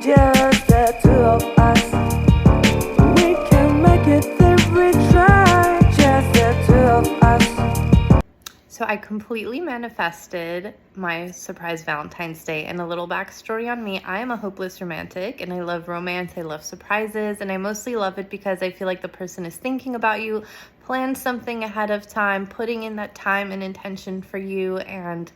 Just the two of us. We can make it if we try. Just the two of us. So I completely manifested my surprise Valentine's Day. And a little backstory on me, I am a hopeless romantic and I love romance, I love surprises, and I mostly love it because I feel like the person is thinking about you, planned something ahead of time, putting in that time and intention for you, and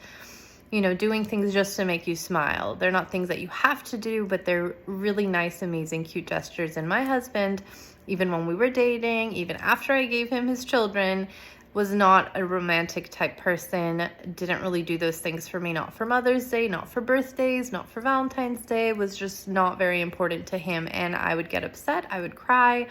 doing things just to make you smile. They're not things that you have to do, but they're really nice, amazing, cute gestures. And my husband, even when we were dating, even after I gave him his children, was not a romantic type person, didn't really do those things for me, not for Mother's Day, not for birthdays, not for Valentine's Day, was just not very important to him. And I would get upset, I would cry,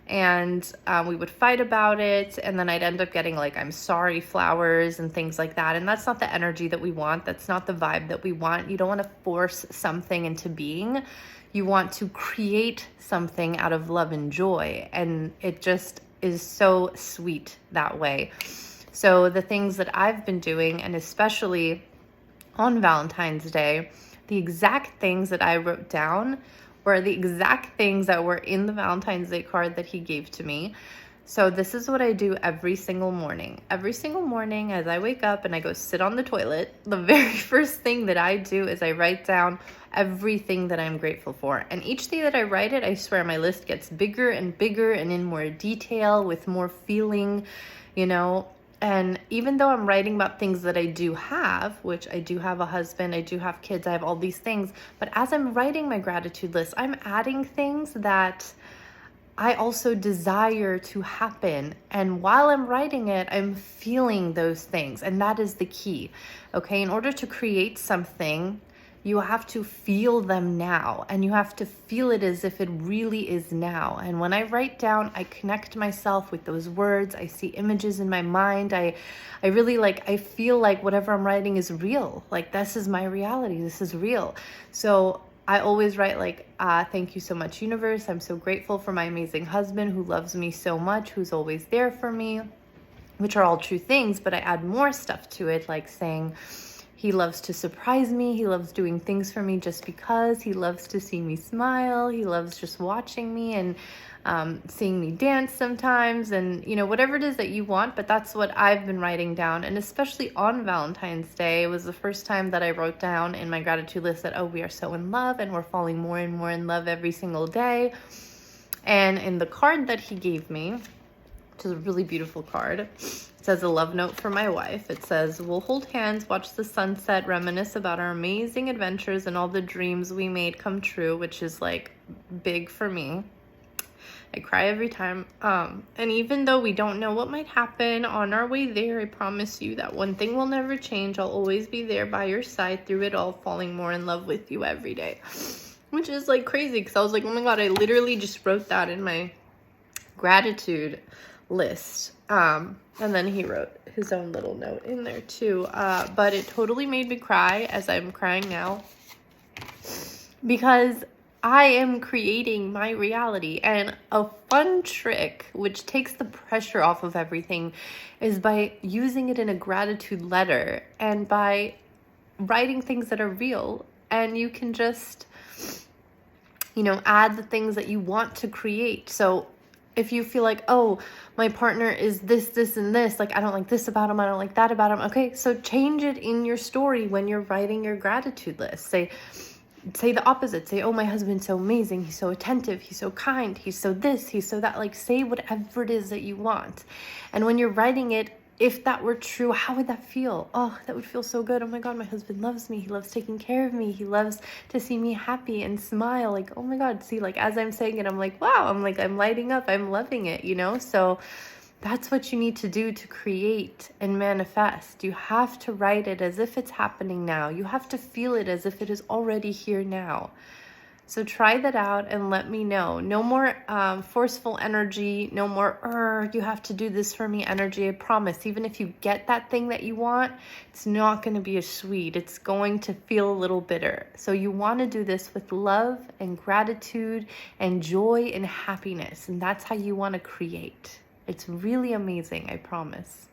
and we would fight about it, and then I'd end up getting like I'm sorry flowers and things like that, and that's not the energy that we want. That's not the vibe that we want. You don't want to force something into being. You want to create something out of love and joy, and it just is so sweet that way. So the things that I've been doing, and especially on Valentine's Day, the exact things that I wrote down were the exact things that were in the Valentine's Day card that he gave to me. So this is what I do every single morning. Every single morning as I wake up and I go sit on the toilet, the very first thing that I do is I write down everything that I'm grateful for. And each day that I write it, I swear my list gets bigger and bigger and in more detail with more feeling, And even though I'm writing about things that I do have, which I do have a husband, I do have kids, I have all these things, but as I'm writing my gratitude list, I'm adding things that I also desire to happen. And while I'm writing it, I'm feeling those things. And that is the key. Okay. In order to create something, you have to feel them now, and you have to feel it as if it really is now. And when I write down, I connect myself with those words. I see images in my mind. I really I feel like whatever I'm writing is real. Like, this is my reality. This is real. So I always write thank you so much, universe. I'm so grateful for my amazing husband who loves me so much, who's always there for me, which are all true things, but I add more stuff to it, like saying, he loves to surprise me. He loves doing things for me just because. He loves to see me smile. He loves just watching me and seeing me dance sometimes, and whatever it is that you want. But that's what I've been writing down. And especially on Valentine's Day, it was the first time that I wrote down in my gratitude list that, we are so in love and we're falling more and more in love every single day. And in the card that he gave me, which is a really beautiful card, it says a love note for my wife. It says, we'll hold hands, watch the sunset, reminisce about our amazing adventures and all the dreams we made come true, which is big for me. I cry every time. And even though we don't know what might happen on our way there, I promise you that one thing will never change. I'll always be there by your side through it all, falling more in love with you every day. Which is crazy, because I was like, oh my God, I literally just wrote that in my gratitude list. And then he wrote his own little note in there too. But it totally made me cry, as I'm crying now, because I am creating my reality. And a fun trick, which takes the pressure off of everything, is by using it in a gratitude letter and by writing things that are real. And you can just, add the things that you want to create. So if you feel like, my partner is this, this, and this, I don't like this about him, I don't like that about him. Okay, so change it in your story when you're writing your gratitude list. Say the opposite. Say, my husband's so amazing. He's so attentive. He's so kind. He's so this. He's so that. Say whatever it is that you want. And when you're writing it, if that were true, how would that feel? Oh, that would feel so good. Oh my God, my husband loves me. He loves taking care of me. He loves to see me happy and smile. Oh my God, see, as I'm saying it, I'm wow, I'm lighting up. I'm loving it, So that's what you need to do to create and manifest. You have to write it as if it's happening now. You have to feel it as if it is already here now. So try that out and let me know. No more forceful energy. No more, you have to do this for me energy. I promise. Even if you get that thing that you want, it's not going to be as sweet. It's going to feel a little bitter. So you want to do this with love and gratitude and joy and happiness. And that's how you want to create. It's really amazing, I promise.